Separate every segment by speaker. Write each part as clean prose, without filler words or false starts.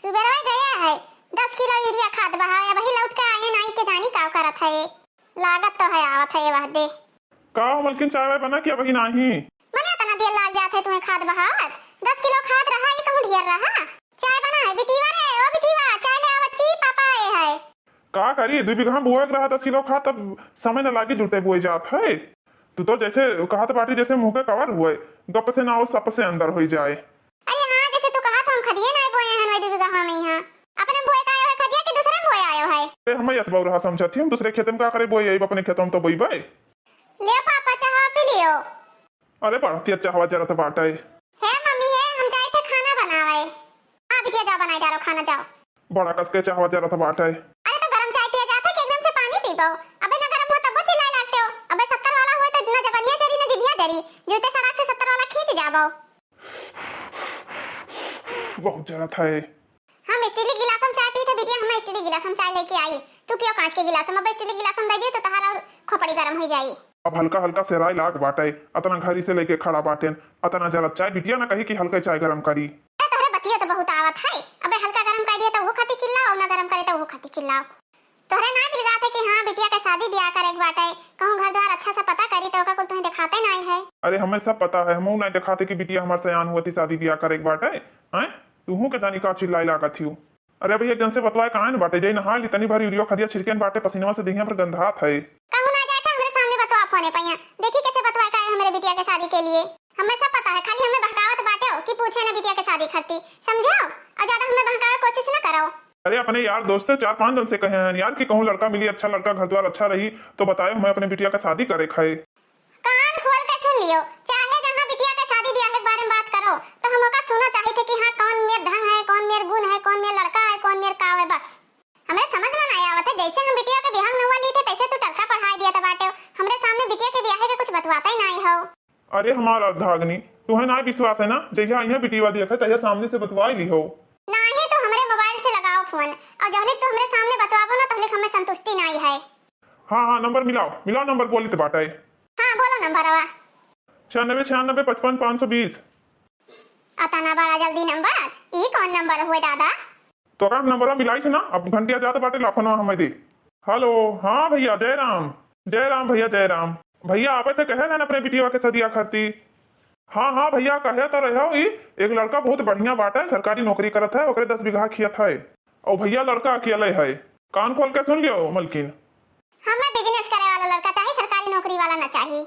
Speaker 1: सुबह गया है 10 किलो यूरिया खाद बहाया वही लौट के आए नहीं के जानी का करत है। लागत तो है आवत है वह दे
Speaker 2: का मलकिन चाय वाय बना कि अभी नहीं
Speaker 1: मने तना देर लाग जात है तुम्हें खाद बहावत 10 किलो खाद रहा ई कहूं ढेर रहा चाय बना है बिटीवा रे ओ बिटीवा चाय ले आवत ची पापा आए है
Speaker 2: का करी 2 बीघा बोए रहा 10 किलो खा तब समय न लागी जुटे बोए जात है। तू तो जैसे कहत बाटी जैसे मुंह के कवर हुए गप से ना हो सप से अंदर हो जाए।
Speaker 1: अरे हां जैसे तू कहा था हम खदिए नहीं बोए हैं 2 बीघा में यहां अपने बोए का आयो है खदिया के दूसरे बोए आयो है।
Speaker 2: अरे हम यस बहु रहा समझती हम दूसरे खेत में का करे बोए अपने खेत में तो बोई बे
Speaker 1: ले पापा चाह पी लियो।
Speaker 2: अरे बढ़ती अच्छा हवा जरा तो बाटा
Speaker 1: है मम्मी है हम जाए थे खाना बनावे आ बिटिया जा बनाए जा रहा खाना जाओ
Speaker 2: बड़ा कस के चाहवा जरा तो बाटा
Speaker 1: अरे तो गरम चाय पिया जाता कि एकदम से पानी पी पाओ अबे ना गरम हो तब चिल्लाए लगते हो अबे 70 वाला हुआ तो ना जबनिया चली ना जिभिया डरी जूते सड़क से 70 वाला खींच जाबो
Speaker 2: बहुत जरा था
Speaker 1: हम स्टील गिलास में चाय पी थे बिटिया हम स्टील गिलास में चाय लेके आई तू पियो कांच के गिलास में अब स्टील गिलास में दे दे तो तहारा खोपड़ी गरम हो जाई।
Speaker 2: अब हल्का हल्का सेराई लाग बाटे अतना घरी से लेके खड़ा बाटेन अतना जरा चाय बिटिया ना कही कि हल्का चाय गरम करी
Speaker 1: तोहरे बतिया तो बहुत आवत है अबे हल्का गरम कर दिया तो वो खाती चिल्लाओ ना गरम करे तो वो खाती चिल्लाओ तोहरे ना मिल जाते कि हां बिटिया का शादी ब्याह करे एक बाटे कहूं घर द्वार अच्छा से पता करी तो का कुल तुम्हें दिखाते नहीं है।
Speaker 2: अरे हमें सब पता है हम नहीं दिखाते कि बिटिया हमारे सयान हुआ थी शादी ब्याह करे एक बाटे हैं तू के जानी का चिल्लाई लागा थी। अरे भैया जन से बतवाए कहां न बाटे जई नहा ली तनी भर यूरिया खदिया छिड़केन बाटे पसीनवा से देहिया पर गंधात है
Speaker 1: कहूं ना जाए हमरे सामने बतवा फोने पैया देखी कैसे बतवाए का है हमारे बिटिया के शादी के लिए हमें सब पता है खाली हमें बहकावत बाटे हो कि पूछे ना बिटिया के शादी करती समझाओ और ज्यादा हमें बहकावे कोशिश ना करो।
Speaker 2: अरे अपने यार दोस्त से 4-5 दिन से कहे हैं यार कि कहूं लड़का मिली अच्छा लड़का घर द्वार अच्छा रही तो बताए हमें अपने बिटिया का शादी करे खाए
Speaker 1: कान खोल के सुन लियो चाहे जहां बिटिया के शादी ब्याह के बारे में बात करो तो हम का सुनना चाहे थे कि हां कौन मेर ढंग है कौन मेर गुण है कौन मेर लड़का है कौन मेर का है बस हमें समझ में नहीं आवत है जैसे हम बिटिया के ब्याह नवा ली थे तैसे तू टरका पढ़ा दिया था बाटे हमरे सामने बिटिया के ब्याह के कुछ बतवाता ही नहीं हो।
Speaker 2: अरे हमारा धागनी तुम्हें ना विश्वास है ना जहिया यहाँ बिटिया देखा तहिया सामने से बतवाई ली हो
Speaker 1: नहीं तो हमारे मोबाइल से लगाओ फोन और जब तक हमरे सामने बतवाबो ना तब तक हमें संतुष्टि नहीं है।
Speaker 2: हाँ नंबर मिलाओ नंबर बोली तो बाटा
Speaker 1: हां बोलो नंबर आवा
Speaker 2: 96
Speaker 1: अतना बड़ा जल्दी नंबर ई कौन नंबर हुए दादा
Speaker 2: तो का नंबर मिलाई से ना अब घंटिया जाते बाटे लाखों हमें दे। हेलो हाँ भैया जय राम भैया जय राम भैया आप से कहे ना अपने बिटिया के सदिया खाती हाँ भैया कहे तो रहे एक लड़का बहुत बढ़िया बाटा है सरकारी नौकरी करत है ओकरे 10 बीघा खेत है और भैया लड़का अकेले है कान खोल के सुन लियो मलकिन
Speaker 1: हमें बिजनेस करे वाला लड़का चाहिए सरकारी नौकरी वाला ना चाहिए।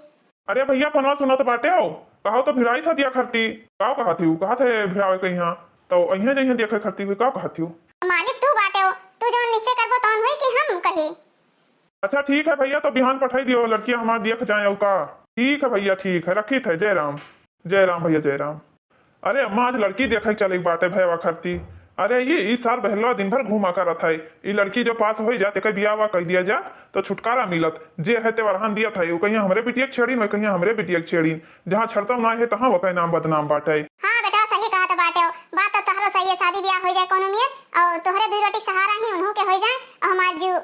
Speaker 2: अरे भैया फनवा सुनो तो बाटे हो कहो तो भिड़ाई सदिया खरती का कहा थी कहा थे भिड़ावे के यहाँ तो अहिया जहिया देखे खरती हुई का कहा थी
Speaker 1: मालिक तू बाटे हो तू जो निश्चय करबो तौन होई कि हम कही।
Speaker 2: अच्छा ठीक है भैया तो बिहान पठाई दियो लड़कियां हमारे देख जाए का ठीक है भैया ठीक है रखी थे जय राम भैया जय राम। अरे अम्मा आज लड़की देखे चले बाटे भैया खरती अरे ये इस साल बहलवा दिन भर घूमा कर रहा है ये लड़की जो पास हो जाते कहीं बियाह कर दिया जा तो छुटकारा मिलत जे है तेवरहान दिया था कहीं हमरे बिटिया छेड़ी में कहीं हमरे बिटिया छेड़ी जहाँ छड़ता ना है तहाँ वो नाम बदनाम बाटे।
Speaker 1: हां बेटा सही कहा तो बाटे हो बात तो तहरो सही है शादी ब्याह हो जाए कोनो में और तोहरे 2 रोटी सहारा ही उन्हों के हो जाए और हमार जीव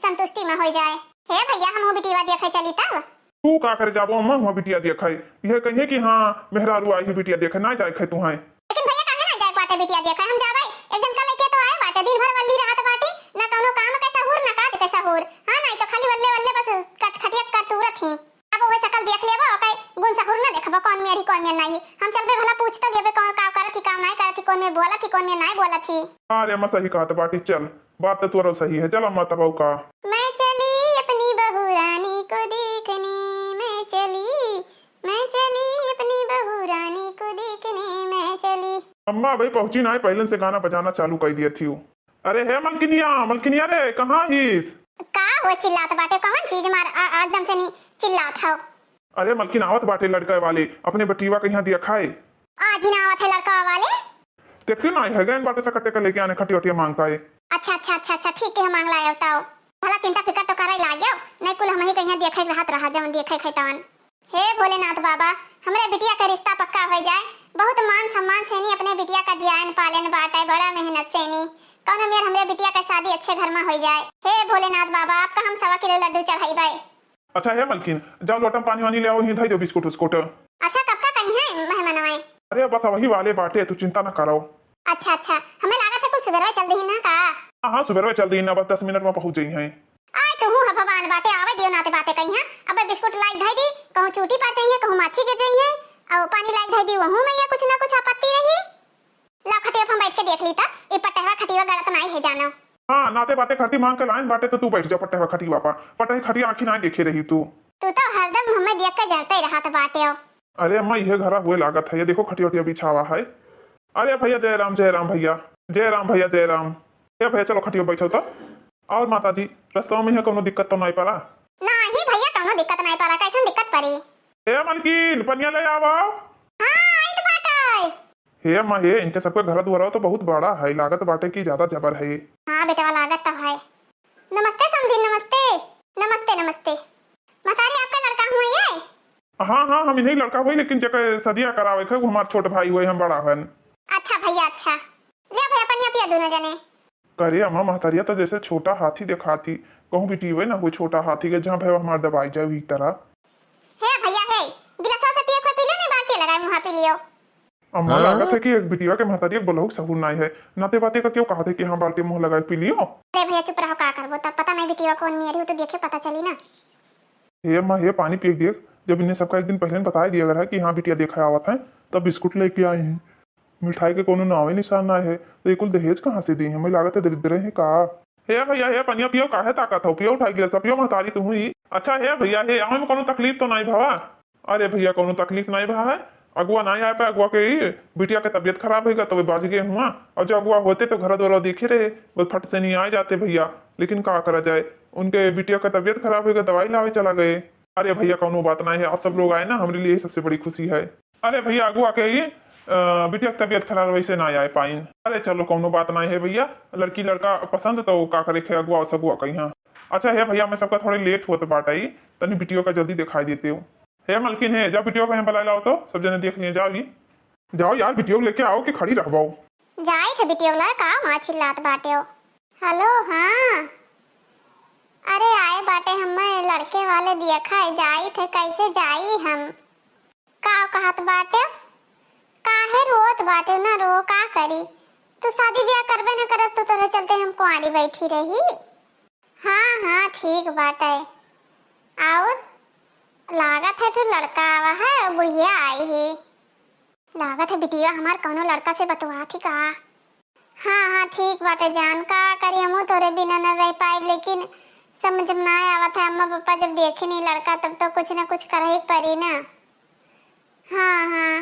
Speaker 1: संतुष्टि में हो जाए। हे भैया हम बिटिया देखे चली तब
Speaker 2: तू का कर जाबो अम्मा हुआ बिटिया देखे यह कहिए कि हाँ मेहरारू आई बिटिया देखे ना जाए खे तू है
Speaker 1: लेकिन भैया काहे ना जाए बाटे बिटिया देखे हम जावे एक दिन कल लेके तो आए बाटे दिन भर वल्ली रहत बाटी ना कोनो काम कैसा हुर ना काज कैसा हुर हां नहीं तो खाली वल्ले बस खटियत कर तू रखी अब वो शकल देख लेबो कई गुण सहुर ना देखबो कौन मेरी कौन में नहीं हम चलबे भला पूछ तो लेबे कौन का करत काम नहीं करत कौन में बोलत कौन में नहीं बोलत थी।
Speaker 2: अरे अम्मा सही कहा तो बाटी चल बात तो तोरो सही है चल अम्मा तब का
Speaker 1: मैं चली अपनी बहू रानी को देखने मैं चली अपनी बहू रानी को देखने मैं चली।
Speaker 2: अम्मा भाई पहुंची ना पहले से गाना बजाना चालू कर दिया थी। अरे है मलकिनिया रे कहाँ हिस
Speaker 1: का वो चिल्लात बाटे कौन चीज मार एकदम से नहीं चिल्लात हो।
Speaker 2: अरे मलकिन आवत बाटे लड़का वाले अपने बटीवा के यहाँ दिया खाए
Speaker 1: आज ही ना आवत है लड़का वाले
Speaker 2: देखते ना है गैन बाटे सकटे का लेके आने खटिया मांग पाए।
Speaker 1: अच्छा ठीक है मांग लायो ताओ भला चिंता फिकर तो कराई लागियो नहीं कुल हम ही कहीं देखे रहत रहा जवन देखे खैतान। हे भोलेनाथ बाबा हमरे बिटिया का रिश्ता पक्का हो जाए बहुत मान सम्मान से नहीं अपने बिटिया का जियान पालन बाटे बड़ा मेहनत से नहीं कौन मेर हमरे बिटिया का शादी अच्छे घर में हो जाए। हे भोलेनाथ बाबा आपका हम 1.25 किलो लड्डू चढ़ाई।
Speaker 2: अच्छा है मलकिन जाओ लोटा पानी वानी ले आओ यहीं धई दो बिस्कुट उस्कुट।
Speaker 1: अच्छा कब का कहीं है मेहमान आए।
Speaker 2: अरे बस वही वाले बाटे तू चिंता ना करो।
Speaker 1: अच्छा अच्छा, हमें लागत है कुछ सुबह चल दी ना का।
Speaker 2: हाँ हाँ सुबह चल दी ना, बस 10 मिनट में पहुंच गई हैं।
Speaker 1: आय तो हूँ भगवान बाटे आवे दियो नाते बाते कहीं है। अब बिस्कुट लाई धाई दी, कहूँ चूटी पाते हैं, कहूँ माछी के जाई है, और पानी लाई धाई दी वहू में या कुछ ना कुछ आपत्ति रही। ला खटिया हम बैठ के देख ली था, ये पटहवा खटिया गड़त नहीं है जानो।
Speaker 2: हाँ नाते बाते खटी मांग के लाइन बाटे तो तू बैठ जा पट्टे खटी बापा, पट्टे खटी आँखी ना देखे रही तू
Speaker 1: तो हरदम हमें देख के जड़ते रहा था बाटे हो।
Speaker 2: अरे अम्मा ये घरा हुए लागत है, ये देखो खटिया वटिया बिछावा है। अरे भैया जय राम भैया, जय राम भैया जय राम। ये भैया चलो खटिया बैठो तो। और माता जी रास्ता में है कोनो दिक्कत तो नहीं पड़ा?
Speaker 1: नहीं भैया कोनो दिक्कत नहीं पड़ा, कैसन दिक्कत पड़ी?
Speaker 2: हे मलकिन पनिया ले आवो।
Speaker 1: हाँ आई तो बाटे।
Speaker 2: हे अम्मा हे इनके सबके घर द्वारा तो बहुत बड़ा है, लागत बाटे की ज्यादा जबर है।
Speaker 1: हाँ बेटा लागत तो है। नमस्ते समधी, नमस्ते नमस्ते नमस्ते। मतारी आपका लड़का हुआ ये?
Speaker 2: हाँ हाँ हम इन्हीं लड़का हुई, लेकिन जगह सदिया करावे थे वो हमारे छोटे भाई हुए, हम बड़ा है।
Speaker 1: अच्छा भैया अच्छा, ले भैया पनिया पिया दोनों जने।
Speaker 2: करे अम्मा महतारिया तो जैसे छोटा हाथी दिखाती, कहूँ भी टीवे ना वो छोटा हाथी के जहाँ भैया हमारे दबाई जाए हुई तरह।
Speaker 1: हे भैया हे, गिलासा से पिए पी लो, नहीं बाल्टी लगाए मुँह पे लियो।
Speaker 2: अम्मा लागत है कि एक बिटिया के महतारिया बहुत सबूर नहीं है, नाते बाते का क्यों कहा थे कि हाँ बाल्टी मुँह लगाए पी लियो।
Speaker 1: अरे भैया चुप रहो, का करबो तब पता नहीं बिटिया कौन मेरी हो तो देखे पता चली ना।
Speaker 2: ये अम्मा ये पानी पी दिए, जब इन्हें सबका एक दिन पहले बता दिया गया है कि हाँ बिटिया देखा आवत है, तब बिस्कुट लेके आए हैं। मिठाई के कोनो नावे निशान ना है, तो ये कुल दहेज कहाँ से दी है? हमें लागत है दरिद्र है का। हे भैया हे पनिया पियो, काहे ताकत हो, पियो उठाई गिलास पियो महतारी तू ही। अच्छा हे भैया हे आवे में कोनो तकलीफ तो नहीं भवा? अरे भैया कोनो तकलीफ नहीं भा है, अगुआ नहीं आए पे, अगुआ के बिटिया के तबियत खराब होगा तो वे बाज गए हुआ, और जो अगुआ होते तो घर द्वारा देखे रहे वो फट से नहीं आ जाते भैया, लेकिन क्या करा जाए, उनके बिटिया का तबियत खराब होगा दवाई लावे चला गए। अरे भैया कोनो बात नहीं है, आप सब लोग आए ना, हमारे लिए सबसे बड़ी खुशी है। अरे भैया अगुआ के बिटिया की तबियत खराब वैसे ना आए पाइन। अरे चलो कोनो बात नहीं है भैया, लड़की लड़का पसंद तो का करे खे अगुआ सगुआ कहीं। अच्छा है भैया मैं सबका थोड़े लेट होते बाटाई, तनी बिटियो का जल्दी दिखाई देते हो। हे मलकिन है, जाओ बिटियो का बुला लाओ तो सब जने देख लिए, जाओ ली जाओ यार बिटियो लेके आओ कि खड़ी रह पाओ।
Speaker 1: जाई थे बिटियो ला का मां चिल्लात बाटे हो। हेलो हाँ, अरे आए बाटे हमें लड़के वाले देखा है, जाई थे कैसे जाई हम का कहत बाटे, काहे रोत बाटे ना रो, का करी तू शादी ब्याह करबे न करत तो तोरे चलते हम कुंवारी बैठी रही। हाँ हाँ ठीक बाटे, और लागत है तो लड़का आवा है और बुढ़िया आई है, लागत है बिटिया हमार कौनो लड़का से बतवा थी का। हाँ हाँ ठीक बाटे जान, का करी हमू तोरे बिना न रह पाए, लेकिन समझ में ना आवत है, अम्मा पापा जब देखे नहीं लड़का तब तो कुछ न कुछ कर ही पड़ी ना। हाँ हाँ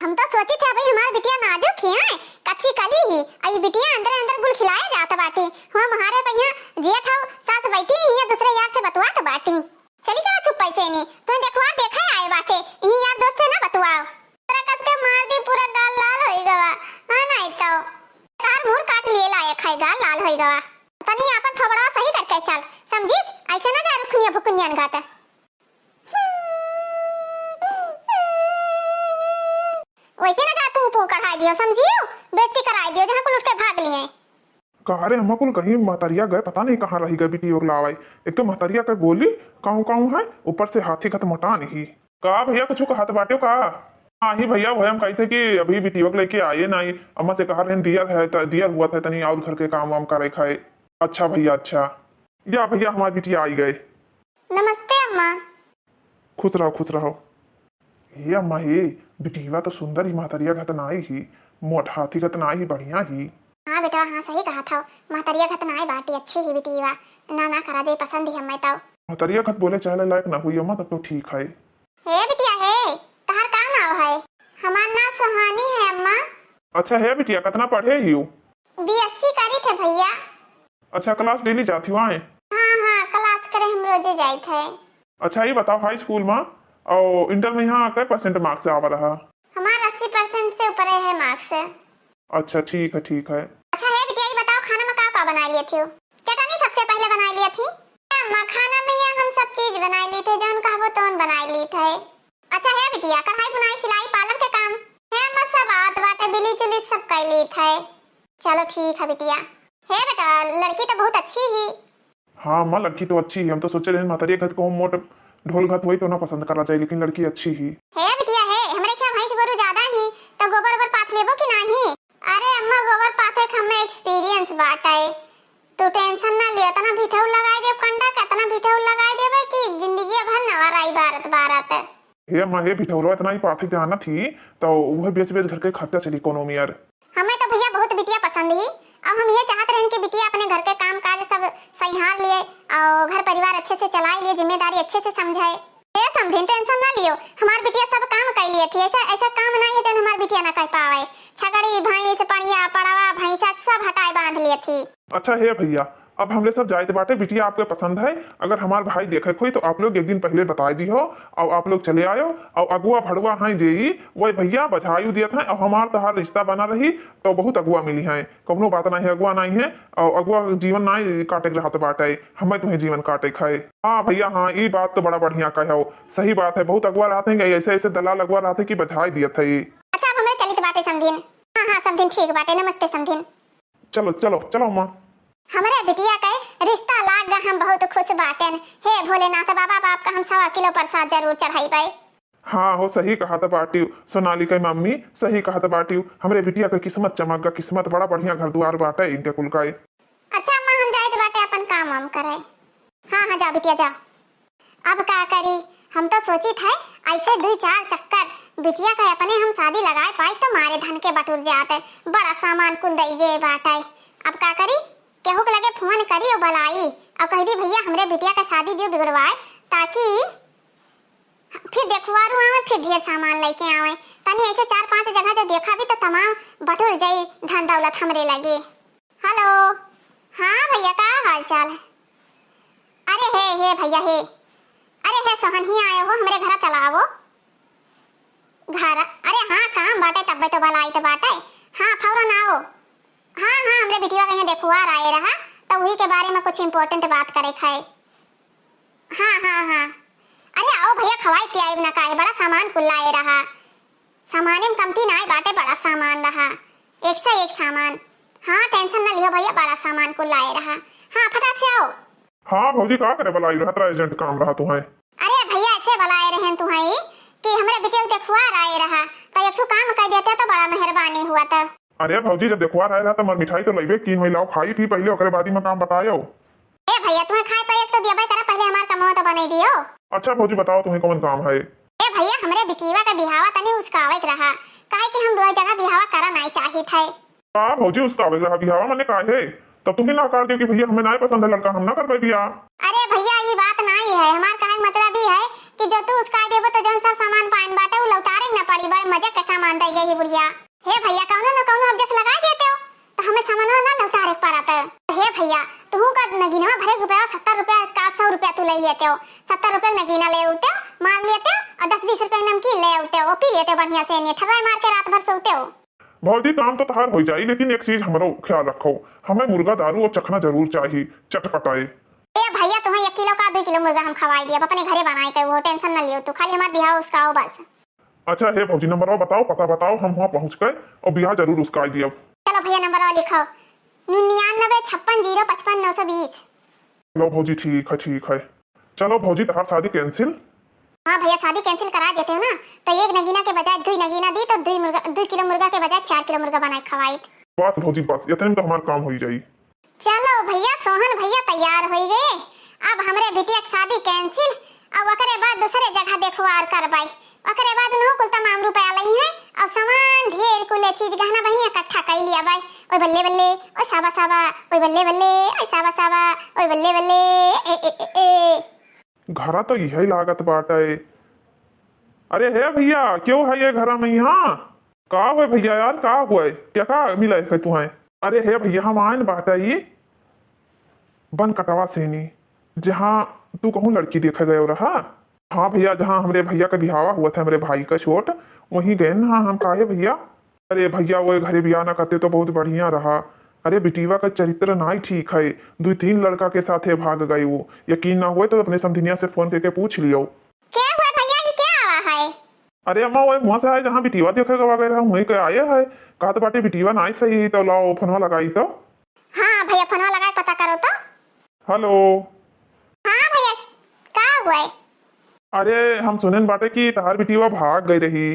Speaker 1: हम तो सोची थे भाई हमारी बिटिया नाजुक है, कच्ची कली ही, आई बिटिया अंदर अंदर गुल खिलाया जाता बाटी, हम हमारे भैया जेठ हो सास बैठी ही दूसरे यार से बतवा तो बाटी। चली जाओ चुप पैसे नहीं तो देखवा देखा आए बाटे यही यार दोस्त है ना बतवाओ, तेरा कस के मार दी पूरा गाल लाल होई गवा। हां नहीं तो तार मुंह काट लिए लायक है, गाल लाल होई गवा, तनी अपन थोबड़ा सही करके चल समझी, ऐसे ना जा रुखनिया भुकुनिया घाता। वैसे ना जा तू पू कढ़ाई दियो समझियो, बेइज्जती कराई दियो जहां को लुट के भाग लिए।
Speaker 2: कहा रे हम कुल कहीं महतारिया गए, पता नहीं कहाँ रही गए बिटियो लावाई, एक तो महतारिया का बोली काहू काहू है, ऊपर से हाथी खत मोटा नहीं। कहा भैया कुछ हाथ बाटे का? हाँ ही भैया वो हम कही थे कि अभी बिटियो लेके आए नहीं, अम्मा से कहा रहे दिया है, दिया हुआ था तनी और घर के काम वाम करे खाए। अच्छा भैया अच्छा, या भैया हमारी बिटिया आई गए।
Speaker 1: नमस्ते अम्मा।
Speaker 2: खुश रहो खुश रहो। हे अम्मा हे बिटिया तो सुंदर ही, महतारिया घत नाई ही, मोट हाथी घत नाई ही, बढ़िया ही।
Speaker 1: हाँ बेटा हाँ सही कहा था, महतरिया घत नाई बाटी अच्छी ही बिटिया, ना ना करा दे पसंद ही हमें तो।
Speaker 2: महतारिया घत बोले चाहे लायक ना हुई अम्मा तब तो ठीक है।
Speaker 1: हे बिटिया हे, तहार का नाम है? हमार नाम सुहानी है अम्मा।
Speaker 2: अच्छा है बिटिया कितना पढ़े ही हो?
Speaker 1: बीएससी करी थे भैया।
Speaker 2: अच्छा क्लास डेली जाती हो आए?
Speaker 1: हाँ हाँ क्लास करे हम रोजे जाई थे।
Speaker 2: अच्छा ये बताओ हाई स्कूल में और इंटर में यहाँ कै % मार्क्स से आवा रहा?
Speaker 1: हमारा 80% से ऊपर है मार्क्स।
Speaker 2: अच्छा ठीक है ठीक है।
Speaker 1: अच्छा है बिटिया ये बताओ खाना में क्या बना लिए थे? चटनी सबसे पहले बना ली थी अम्मा, खाना में या हम सब चीज बना ली थे जौन कहबो तौन बना ली थे। अच्छा है बिटिया कढ़ाई बुनाई सिलाई पार्लर के काम है अम्मा सब आत बाटे बिली चुली सब कर ली थे। चलो ठीक है बिटिया। है बेटा लड़की तो बहुत अच्छी ही।
Speaker 2: हाँ माँ लड़की तो अच्छी है, हम तो सोचे रहे महतारिया घत को मोट ढोल घत हुई तो ना पसंद करा चाहिए, लेकिन लड़की अच्छी ही
Speaker 1: है बिटिया है, हमें लेबो कि नहीं? अरे अम्मा गोबर पाथे हमें एक्सपीरियंस बाटे। तू टेंशन ना लियो, तना भिठौल लगाई देब कंडा का, तना भिठौल लगाई देबे कि जिंदगी भर न वराई भारत भारत।
Speaker 2: हे अम्मा हे बिठौलवा इतना ही पाथे जाना थी तो वह बेच बेच घर के खर्चा चली कोनो मियर।
Speaker 1: हमें तो भैया बहुत बिटिया पसंद ही। अब हम ये चाहते रहे कि बिटिया अपने घर के काम काज सब संभाल लिए और घर परिवार अच्छे से चलाए लिए, जिम्मेदारी अच्छे से समझाए। ये समझे, टेंशन ना लियो, हमारी बिटिया सब काम कर लिए थी। ऐसा ऐसा काम नहीं है जो हमारी बिटिया ना कर पावे। छगड़ी भैंस पड़िया पड़वा भैंसा सब हटाए बांध लिए थी।
Speaker 2: अच्छा हे भैया, अब हमरे सब जायत बाटे, बिटिया आपके पसंद है, अगर हमार भाई देखे खोई तो आप लोग एक दिन पहले बता दी हो और आप लोग चले आयो और अगुआ भड़ुआ हैं जेई वही भैया बधाई दिया था और हमार तहार रिश्ता बना रही तो बहुत अगुआ मिली है। कौनो बात नहीं है, अगुआ नहीं है और अगुआ जीवन नहीं काटे के रहत बाटे, हमें तुम्हें जीवन काटे खाए। हाँ भैया हाँ, ये बात तो बड़ा बढ़िया कहो, सही बात है, बहुत अगुआ रहते हैं, ऐसे ऐसे दलाल अगुआ रहते कि बधाई दिया था ये।
Speaker 1: अच्छा अब हमें चलित बाटे समझिन। हाँ हाँ समझिन, ठीक बाटे, नमस्ते समझिन।
Speaker 2: चलो चलो चलो अम्मा।
Speaker 1: हमारे बिटिया का रिश्ता लाग गया, हम बहुत खुश बाटेन। हे भोलेनाथ बाबा, बाप का हम 1.25 किलो प्रसाद जरूर चढ़ाई पाए।
Speaker 2: हाँ हो सही कहा था बाटी, सोनाली के मम्मी सही कहा था बाटी, हमरे बिटिया का किस्मत चमक गया, किस्मत बड़ा बढ़िया घर द्वार बाटे इनके कुल का।
Speaker 1: अच्छा अम्मा हम जाए बाटे अपन काम वाम करे। हाँ हाँ जा बिटिया जा। अब क्या करी, हम तो सोची थे ऐसे 2-4 चक्कर बिटिया का अपने हम शादी लगाए पाए तो मारे धन के बटुर जाते, बड़ा सामान कुल दई गए बाटे। अब क्या करी, केहू के लगे फोन करी और बुलाई और कह दी भैया हमरे बिटिया का शादी दियो बिगड़वाए, ताकि फिर देखवारू आवे, फिर ढेर सामान लेके आवे। तनी ऐसे 4-5 जगह जो देखा भी तो तमाम बटुर जाई धन दौलत हमरे लगे। हेलो हाँ भैया का हाल चाल है? अरे हे भैया हे, अरे हे सोहन ही आए हो, हमरे घर चलावो घर। अरे हाँ काम बाटे तब तो बुलाई तो बाटे। हाँ फौरन आओ। हाँ हाँ हमरे बिटिया कहीं देखुआ आए रहा तो वही के बारे में कुछ इम्पोर्टेंट बात करे खाए। हाँ हाँ हाँ अरे आओ भैया, खवाई पियाई ना काहे, बड़ा सामान कुल लाए रहा, सामाने में कमती ना बाटे, बड़ा सामान रहा, एक से एक सामान। हाँ टेंशन ना लियो भैया, बड़ा सामान कुल लाए रहा। हाँ फटाक से आओ।
Speaker 2: हाँ भौजी का करे बुलाई रहा, एजेंट काम रहा तुम्हें?
Speaker 1: अरे भैया ऐसे बुलाए रहे तुम्हें कि हमरे बिटिया को देखुआ आए रहा तो एक काम कर देते तो बड़ा मेहरबानी हुआ था।
Speaker 2: अरे भौजी जब देखवा रहा था मर मिठाई तो लइबे की महिलाओं खाई थी पहले, ओकरे बाद में काम बतायो।
Speaker 1: ए भैया तुम्हें खाए पे एक तो दिया करा, पहले हमार कमाओ तो बने दियो।
Speaker 2: अच्छा भौजी बताओ तुम्हें कौन काम है?
Speaker 1: ए भैया हमरे बिटिया का बिहावा तनी उसका आवत रहा, काहे कि हम दो जगह बिहावा करा नहीं चाहिए थे।
Speaker 2: हां भौजी उसका आवे रहा बिहावा, मैंने कहा है तब तुम्हें ना कर दियो कि भैया हमें नहीं पसंद है लड़का, हम ना कर पाए बिया।
Speaker 1: अरे भैया ये बात नहीं है, हमार कहे मतलब ही है कि जो तू उसका देबो तो जौन सा सामान पाइन बाटे वो लौटारे ना पड़ी, बड़े मजे का सामान दे गई बुढ़िया। हे भैया कौनो ना कौनो अब जैसे लगा देते हो तो हमें सामान ना लौटारे पड़ता। हे भैया तू का नगीना भरे रुपया 70 रुपया का 100 रुपया तू ले लेते हो, 70 रुपये नगीना ले उते हो, मार लेते हो और 10-20 रुपये नमकीन ले उते हो, पी लेते हो बढ़िया से, ने ठगाई मार के रात भर सोते हो।
Speaker 2: भौजी काम तो तहार हो जाई, लेकिन एक चीज हमारो ख्याल रखो, हमें मुर्गा दारू और चखना जरूर चाहिए, चटपटाए।
Speaker 1: ए भैया तुम्हें 1 किलो का 2 किलो मुर्गा हम खवाई दिया, अपने घरे बनाए के, वो टेंशन ना लियो, तू खाली हमार बिहाव उसका आओ बस।
Speaker 2: अच्छा हे भौजी नंबर बताओ, पता बताओ, हम वहाँ पहुँच गए और बिहार जरूर उसका आई दिया।
Speaker 1: चलो भैया नंबर लिखो 9956055920।
Speaker 2: लो भौजी ठीक है। चलो भौजी तहार शादी कैंसिल।
Speaker 1: हाँ भैया शादी कैंसिल करा देते हो ना तो एक नगीना के बजाय 2 नगीना दी तो 2 किलो मुर्गा के बजाय 4 किलो मुर्गा बनाए खवाई।
Speaker 2: बस भौजी बस इतने में तो हमारा काम हो ही जाई।
Speaker 1: चलो भैया सोहन भैया तैयार हो गए, अब हमरे बिटिया की शादी कैंसिल और ओकरे बाद दूसरे जगह देखवार करबाई, ओकरे बाद नो कुल तमाम रुपया लई है और सामान ढेर कुल चीज गहना बहनी इकट्ठा कर लिया बाई। ओए बल्ले बल्ले ओए साबा साबा ओए बल्ले बल्ले ओए साबा साबा ओए बल्ले बल्ले ए
Speaker 2: घरा तो यही लागत बाटे। अरे हे भैया क्यों है ये घरा में यहाँ का हुए भैया यार, का हुए क्या का मिला है तुम्हें? अरे हे भैया हम आए बाटे ये बन कटवा सेनी जहाँ तू कहूँ लड़की देखे गए रहा। हाँ भैया जहाँ हमरे भैया का बिहावा हुआ था, मेरे भाई का छोट, वहीं गए ना हम। काहे भैया? अरे भैया वो घरे बिया ना करते तो बहुत बढ़िया रहा। अरे बिटीवा का चरित्र नहीं ठीक है, 2-3 लड़का के साथ भाग गई वो, यकीन ना हुए तो अपने समधिनिया से फोन करके पूछ लियो।
Speaker 1: क्या हुआ भैया, ये क्या हुआ है?
Speaker 2: अरे अम्मा वो वहाँ से आए जहाँ बिटीवा देखे गवा गए वहीं के आए है, कहा तो बाटे बिटीवा ना सही तो लाओ फोनवा लगाई तो।
Speaker 1: हाँ भैया फोनवा लगा पता करो तो।
Speaker 2: हेलो
Speaker 1: हाँ भैया क्या हुआ?
Speaker 2: अरे हम सुने बाटे कि तहार बिटीवा भाग गई रही।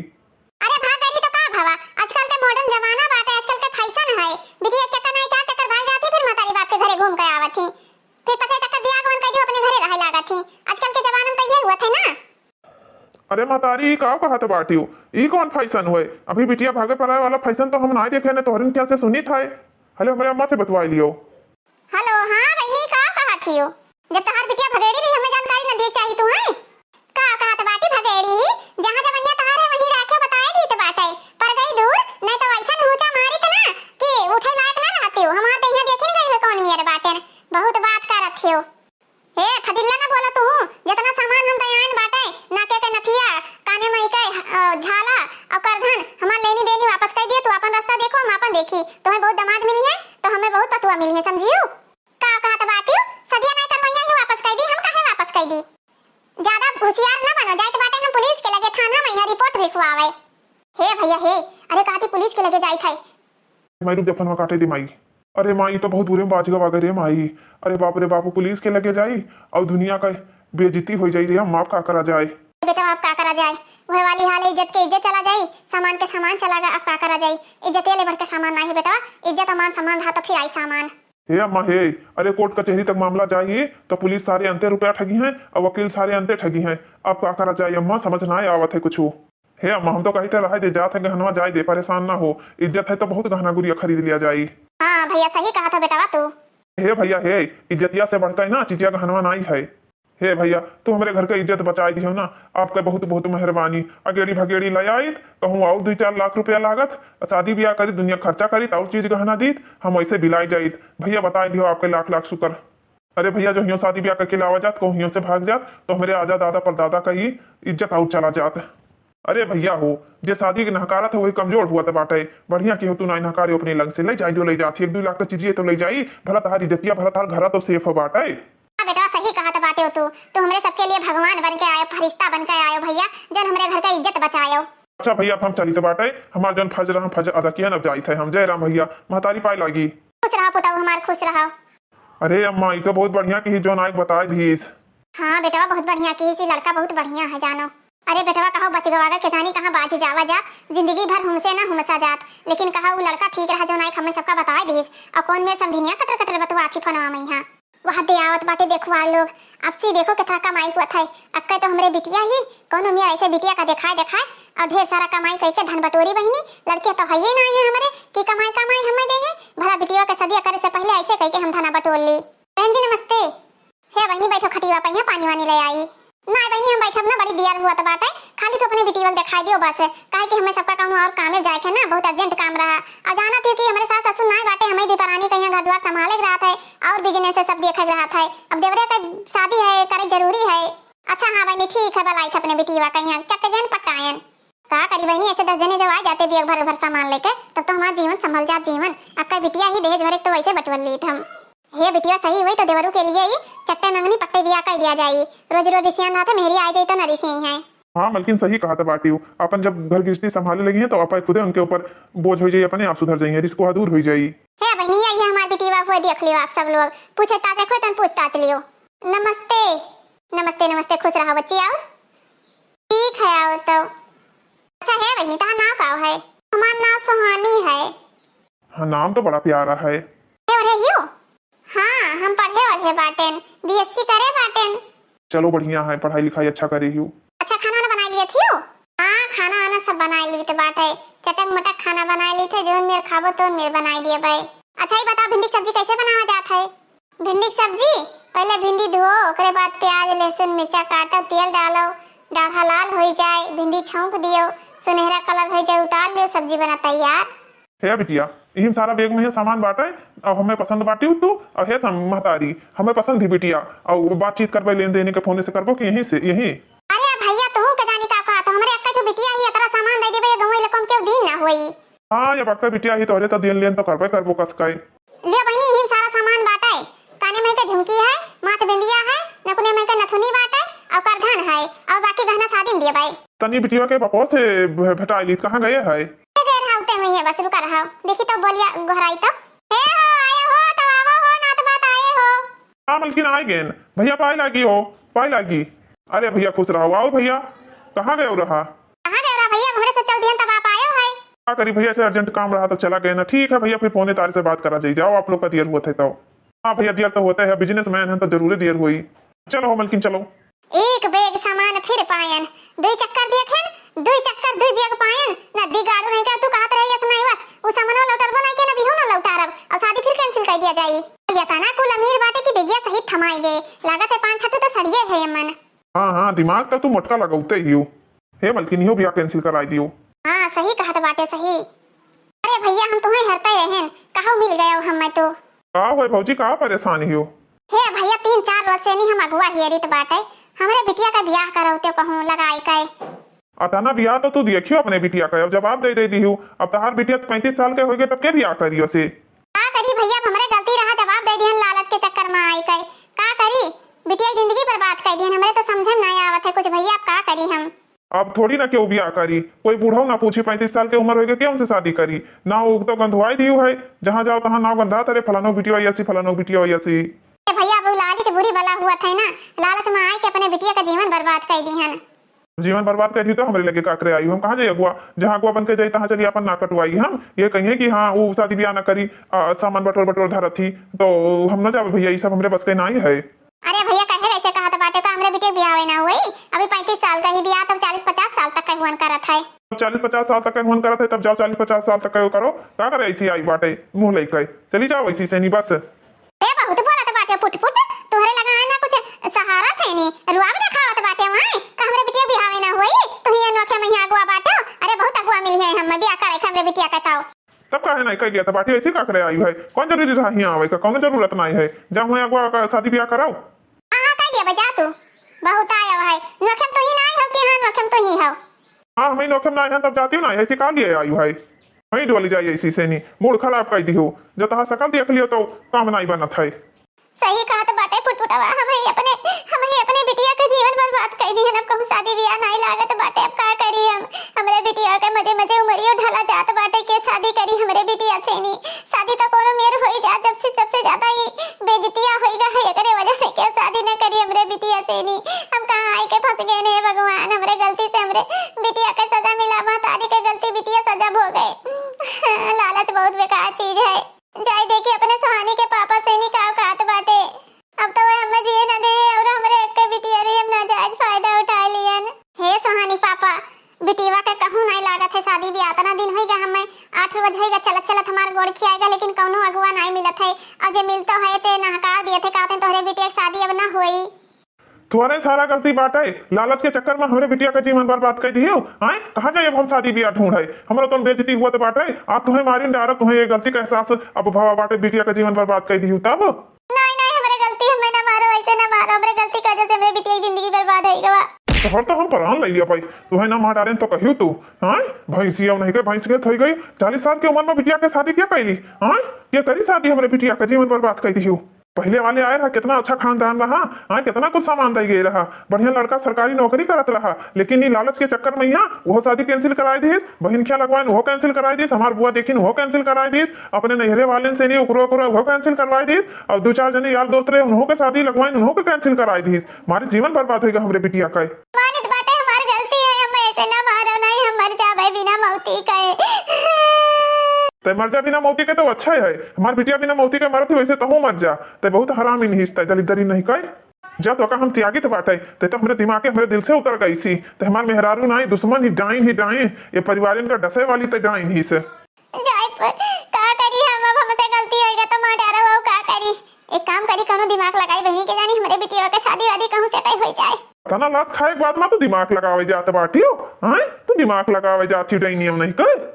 Speaker 1: अरे भाग गई तो का भावा, आजकल के मॉडर्न
Speaker 2: अरे मातारी का कहत बाटी हो, ई कौन फैशन हुए? अभी बिटिया भागे पड़ाए वाला फैशन तो हम ना देखे ने, तोहरिन क्या से सुनी था? हले हमारे अम्मा से बतवा लियो।
Speaker 1: हेलो, हाँ बहनी का कहा थी हो? जब तहार बिटिया भगेड़ी रही हमें जानकारी न दे चाहिए तू है? का कहत बाटी भगेड़ी ही जहां जवनिया तहार है वहीं राखे बताए दी त बाटे पर गई दूर नहीं तो ऐसा ऊंचा मारी त ना कि उठे लायक ना रहती हो। हमार त यहां देखे न गई है कौन मियर बाटे न, बहुत बात करत हो। हे फदिल्ला ना बोला तू, जितना सामान हम दयान बाटे नाके के नथिया काने में के झाला और करधन हमार लेनी देनी वापस कर दिए। तू अपन रास्ता देखो, हम अपन देखी। तुम्हें बहुत दामाद मिली है तो हमें बहुत पतुआ मिली है, समझियो? का कहत बाटी सदिया नहीं करवैया ही वापस कर दी। हम काहे वापस कर दी? ज्यादा होशियार न बनो, जाइत बाटे हम पुलिस के लगे थाना में यहाँ रिपोर्ट लिखवावे। हे भैया हे, अरे कहती पुलिस के लगे जाई थाई।
Speaker 2: माई रुक जफन काटे दी माई। अरे माई तो बहुत बुरे बाज गवा गए रे माई। अरे बाप रे बापू, पुलिस के लगे जाई और दुनिया का बेइज्जती हो जाई रे। हम माफ का करा जाए
Speaker 1: बेटा, आप का करा जाए? वह वाली हाल इज्जत के इज्जत चला जाई, सामान के सामान चला गया। अब का करा जाए? इज्जत ले बढ़ के सामान नहीं बेटा, इज्जत अमान सामान रहा तो फिर आई सामान।
Speaker 2: हे अम्मा हे, अरे कोर्ट कचहरी तक मामला जाइए तो पुलिस सारे अंते रुपया ठगी हैं और वकील सारे अंते ठगी हैं। अब का करा जाए अम्मा, समझ ना आवत है कुछ। हे अम्मा, हम तो कहते रहा दे जात है गहनवा जाए दे, परेशान ना हो। इज्जत है तो बहुत गहना गुड़िया खरीद लिया जाए।
Speaker 1: हाँ भैया सही कहा था बेटा तू।
Speaker 2: हे भैया हे, इज्जतिया से बढ़कर ना चिटिया गहनवा नहीं है। हे भैया, तू हमारे घर का इज्जत बचाई दी हो ना, आपका बहुत बहुत मेहरबानी। अगेड़ी भगेड़ी ले आई कहूँ और 2-4 लाख रुपया लागत, शादी ब्याह करी, दुनिया खर्चा करी और चीज गहना दी, हम ऐसे बिलाई जाइत। भैया बताई दियो आपके लाख लाख शुक्र। अरे भैया, जो हियो शादी ब्याह करके लावा जात कहूँ हियो से भाग जात तो हमारे आजा दादा पर दादा का ही इज्जत आउट चला जात। अरे भैया हो, जे शादी के नहकारा था वही कमजोर हुआ था बाटे। बढ़िया की हो तू ना नहकारे अपने लंग से ले जाई, जो ले जाती 1-2 लाख का चीजिए तो ले जाई। भला तारी इज्जतिया, भला तार घरा तो सेफ हो बाटे।
Speaker 1: बेटा सही कहा था बाटे तू हमरे सबके लिए भगवान बन के आयो, फरिश्ता बन के आयो भैया, जो हमरे घर का इज्जत बचायो।
Speaker 2: अच्छा भैया, अब हम चली तो बाटे, हमार जन फज रहा फज अदा किया, अब जाई थे हम। जय राम भैया, महतारी पाई लागी।
Speaker 1: खुश रहो पुताऊ हमार, खुश रहो।
Speaker 2: अरे अम्मा, ये तो बहुत बढ़िया की जो नायक बताए दीस।
Speaker 1: हाँ बेटा बहुत बढ़िया की, लड़का बहुत बढ़िया है जानो। अरे बेटवा कहो बच गवागा के जानी कहाँ बाजी जावा जात, जिंदगी भर हमसे ना हमसा जात, लेकिन कहा वो लड़का ठीक रहा जो नायक हमें सबका बताए दीस। और कौन में समझिनिया कटर कटर बतवा थी फनवा में यहाँ वहाँ दे आवत बाटे। देखो आ लोग अब से देखो कितना कमाई हुआ था। अक्का तो हमरे बिटिया ही कौन मियाँ ऐसे बिटिया का दिखाए और ढेर सारा कमाई करके धन बटोरी बहनी। लड़के तो है ही ना है हमारे कि कमाई हमें दे है। भला बिटिया का सदिया करे से पहले ऐसे करके हम धना बटोर ली। बहन जी नमस्ते। हे बहनी बैठो, खटिया पे यहाँ पानी वानी ले आई। ना बहनी हम बैठब ना, बड़ी दियार हुआ तो बाटे, खाली तो अपने बिटिया दिखाई दियो बस। काहे कि हमें सबका काम और काम में जाए थे ना, बहुत अर्जेंट काम रहा। और जाना थी कि हमारे सास ससुर ना बाटे, हमें दीपारानी कहीं घर द्वार संभाले रहा था और बिजनेस से सब देखे रहा था। अब देवरे का शादी है, करे जरूरी है। अच्छा हाँ बहनी ठीक है, बलाई थे अपने बिटिया कहीं चक्कजन पटायन का करी बहनी। ऐसे 10 जने जब आ जाते भी भर भर सामान लेके तब तो हमारा जीवन संभल जात जीवन। अक्का बिटिया ही दहेज भरे तो वैसे बटवर ली थे हम। हे बिटिया सही हुई तो देवरू के लिए ही चट्टे मंगनी पट्टे बिया कर दिया जाई। रोज रोज रिसियान रहा था, मेरी आ जाई तो न रिसी है।
Speaker 2: हाँ मलकिन सही कहा था बाटी। अपन जब घर गृहस्थी संभालने लगी है तो अपन खुदे उनके ऊपर बोझ हो जाए, अपने आप सुधर जाइए, रिस्क दूर हो जाई।
Speaker 1: हे बहनी आई हमारी बिटिया हुआ, देख लियो आप सब लोग पूछे ताते खोए तन पूछताछ लियो। नमस्ते नमस्ते नमस्ते, खुश रहो बच्ची, आओ। ठीक है आओ तो। अच्छा है बहनी तारा नाम का है? हमारा नाम सुहानी है।
Speaker 2: हाँ नाम तो बड़ा प्यारा है।
Speaker 1: पढ़े हियो? हाँ हम पढ़े बाटेन, बीएससी करे बाटेन।
Speaker 2: चलो बढ़िया है, पढ़ाई लिखाई अच्छा करे ही।
Speaker 1: अच्छा खाना ना बना लिए थियो? हाँ खाना आना सब बना ली थे बाटे, चटक मटक खाना बना ली थे, जो मेरे खाबो तो मेरे बनाई दिए भाई। अच्छा ही बताओ भिंडी सब्जी कैसे बनावा जाता है? भिंडी सब्जी पहले भिंडी धो, ओकरे बाद प्याज लहसुन मिर्चा काटो, तेल डालो, डाढ़ा लाल हो जाए, भिंडी छौंक दियो, सुनहरा कलर हो जाए, उतार लियो, सब्जी बना तैयार।
Speaker 2: है बिटिया, यही सारा बैग में है सामान बाटे और हमें पसंद बाटी तू और है महतारी हमें पसंद ही बिटिया। और बातचीत करबे लेन देने के फोन से करबो कि यहीं से यहीं।
Speaker 1: अरे भैया तू के जानी का कहा तो हमरे अक्का जो बिटिया ही तरह सामान दे देबे गांव में लकम क्यों दिन ना होई।
Speaker 2: हाँ ये पक्का बिटिया ही तोरे तो दिन लेन तो करबे करबो कसकाई।
Speaker 1: ले बहनी ही सारा सामान बाटे, काने में के झुमकी है, माथ बिंदिया है, नकुने में के नथुनी बाटे और करधन है और बाकी गहना शादी में दिए भाई।
Speaker 2: तनी बिटिया के बपो से भेटाइली कहां गए है?
Speaker 1: रहते हुए है बस रुका रहा, देखी तो बोलिया घराई तो। हे हो आया हो तो आवो हो ना तो बात आए हो।
Speaker 2: हां मलकिन आ गए भैया, पाई लागी हो पाई लागी। अरे भैया खुश रहो, आओ भैया। कहां गए हो रहा?
Speaker 1: कहां गए रहा भैया, हमरे से चल दिहन तब आप आयो है।
Speaker 2: क्या करी भैया, से अर्जेंट काम रहा तो चला गए ना। ठीक है भैया, फिर फोन तारीख से बात करा जाइए, जाओ आप लोग का देर हुआ थे तो। हाँ भैया देर तो होता है, बिजनेसमैन है तो जरूरी देर हुई। चलो हो मलकिन चलो।
Speaker 1: एक बैग सामान फिर पायन दुई चक्कर देखेन दुई चक्कर दुई बैग पायन नदी गाड़ू नहीं का तू कहत रही नहीं बस उ सामानवा लौटरबो नहीं के न बिहो न लौटारब और शादी फिर कैंसिल कर दिया जाई ये तना कुल अमीर बाटे की बेगिया सहित थमाई गए लागत है 5-6 तो सड़िए है यमन।
Speaker 2: हाँ दिमाग का तू मोटका लगाउते ही हो हे मलकिनी हो बिया कैंसिल कराई दियो।
Speaker 1: हाँ सही कहत बाटे सही। अरे भैया हम तुम्हें हरते रहन कहाँ मिल गए हो हम तो
Speaker 2: का होय भौजी का परेशानी हो।
Speaker 1: हे भैया 3-4 रोज से नहीं हम अगुआ हेरित बाटे हमरे बिटिया का ब्याह करौते कहूं लगाई के
Speaker 2: अताना बिया तो तू देखियो अपने बिटिया का अब जवाब दे दी हूँ अब तहार बिटिया 35 साल के हो गए तब के बिया करियो से
Speaker 1: का करी भैया हमरे गलती रहा जवाब दे दिहन लालच के चक्कर में आई के का करी बिटिया जिंदगी बर्बाद कर दिहन हमरे तो समझ में नहीं आवत है कुछ भैया अब का करी हम
Speaker 2: अब थोड़ी ना क्यों बिया करी कोई बूढ़ा ना पूछी 35 साल की उम्र हो गई क्यों से शादी करी ना वो तो गंधवाई दी है जहाँ जाओ तहाँ नाव गंधा तेरे फलानो बिटिया ऐसी फलानो बिटिया ऐसी
Speaker 1: भैया अब लालच बुरी भला हुआ था ना लालच में आई के अपने बिटिया का जीवन बर्बाद कर दिहन।
Speaker 2: जीवन बर्बाद कर दी तो हमारे लगे काकरे आई हम कहाँ जाइए अगुआ जहाँ अगुआ बन के जाए तहाँ चलिए अपन ना कटवाई हम ये कहिए कि हाँ वो शादी ब्याह ना करी सामान बटोर धरत थी तो हम न जावे भैया ये सब हमारे बस के ना ही है।
Speaker 1: अरे भैया कहे वैसे कहा था बाटे का हमरे बिटिया ब्याह ना हुई अभी 35 साल का ही ब्याह तब 40-50 साल तक का हुआ करत है
Speaker 2: 40-50 साल तक का हुआ करत है तब जाओ 40-50 साल तक का करो क्या करे ऐसी आई बाटे मुंह लेके चली जाओ ऐसी से नहीं बस
Speaker 1: बहुत बोलत बाटे फुट तोहरे लगा ना कुछ सहारा से नहीं रुआब दिखावत बाटे वहां का हमरे बिटिया बियाह ना होई तो ही अनोखे में अगुआ बाटो अरे बहुत अगुआ मिल है हम बियाह करे हमरे बिटिया का ताओ
Speaker 2: तब काहे नहीं कर दिया था बाटी ऐसे का करे आई है कौन जरूरी रहा यहाँ आवे का कौन जरूरत नहीं है जब हुए अगुआ का शादी ब्याह कराओ
Speaker 1: हां कह दिया बजा तू बहुत आया है नोखम तो ही नहीं हो कि हां नोखम तो ही हो
Speaker 2: हां हमें नोखम नहीं है तब जाती हूं ना ऐसे का लिए आई है वहीं डोली जाइए इसी से नहीं मूड खराब कर दी हो जो तहां शकल देख लियो तो काम नहीं बनत है।
Speaker 1: सही कहा तो बाटे फुटफुटवा हमें अपने बिटिया का जीवन बर्बाद कर दी है अब कहूं शादी ब्याह नहीं लागत बाटे अब का करी हम हमरे बिटिया के मजे उमरियो ढला जात बाटे के शादी करी हमरे बिटिया से नहीं शादी तो कोनो मेर होई जा जब से सबसे ज्यादा ही बेइज्जतियां होईगा है एकरे वजह से के शादी न करी हमरे बिटिया से नहीं हम कहां आए के फंस गए ने भगवान हमरे गलती से हमरे बिटिया के सजा मिला महतारी के गलती बिटिया सजा हो गए लालच बहुत बेकार चीज है जाई देखी अपने सुहानी के पापा से नहीं का औकात बाटे अब तो वो हमें जिए न दे और हमरे अक्के बिटिया रे हम नाजायज फायदा उठा लियन। हे सुहानी पापा बिटिया का कहूं नहीं लागत है शादी ब्याह तना दिन होईगा हमें 8 रोज होईगा चलत हमार गोड़ खियाएगा लेकिन कौनो अगुआ नहीं मिलत है और जे मिलतो है ते नहका दिए थे कहते तोहरे बिटिया की शादी अब ना होई
Speaker 2: तुम्हारे सारा गलती बात है लालच के चक्कर में हमारे बिटिया का जीवन बर्बाद कर दिए आए कहाँ जाइए हम शादी ब्याह ढूंढ है हमारा तो बेइज्जती हुआ तो बात है आप तुम्हें मारी डायरेक्ट तुम्हें ये गलती का एहसास अब भावा बाटे बिटिया का जीवन बर्बाद कर दी तब
Speaker 1: नहीं हमारे गलती हमें ना मारो ऐसे ना मारो हमारे गलती की वजह से मेरी बिटिया की जिंदगी बर्बाद है गवा
Speaker 2: तो हम परान ले लिया भाई तुम्हें ना मार डाले तो कहियो तू हाँ भैंसी अब नहीं गई भैंस के थई गई 40 साल की उम्र में बिटिया के शादी क्या कैली हाँ ये करी शादी हमारे बिटिया का जीवन बर्बाद कर दी पहले वाले आए रहा कितना अच्छा खानदान रहा हाँ कितना कुछ सामान दे गए रहा बढ़िया लड़का सरकारी नौकरी करत रहा लेकिन ये लालच के चक्कर में यहाँ वो शादी कैंसिल कराई दी बहन क्या लगवाए वो कैंसिल कराई दी हमार बुआ देखी वो कैंसिल कराई दी अपने नहरे वाले से नहीं उकरो वो कैंसिल करवाई दी और 2-4 जने यार दोस्त रहे उन्हों के शादी लगवाए उन्हों को कैंसिल कराई दी हमारे जीवन बर्बाद होगा हमारे बिटिया का ते मर जा बिना मौती के तो अच्छा है हमार बिटिया बिना मौती के मरत वैसे तो मर जा ते बहुत हराम इन हिस्सा दलिदरी नहीं कहे जब तो हम त्यागित बाटे तो हमारे दिमाग के हमारे दिल से उतर गई सी तो हमारे मेहरारू नहीं दुश्मन ही डाइन ये परिवार का डसे वाली तो डाइन ही से
Speaker 1: का करी हम अब हमसे गलती होएगा तो मार डारो वो का करी एक काम करी कोनो दिमाग लगाई बहनी के जानी हमारे बिटिया के शादी वादी कहूं सेटल हो जाए
Speaker 2: तना लात खाए के बाद में तो दिमाग लगावे जात बाटी हो हां तो दिमाग लगावे जाती डाइन नियम नहीं कर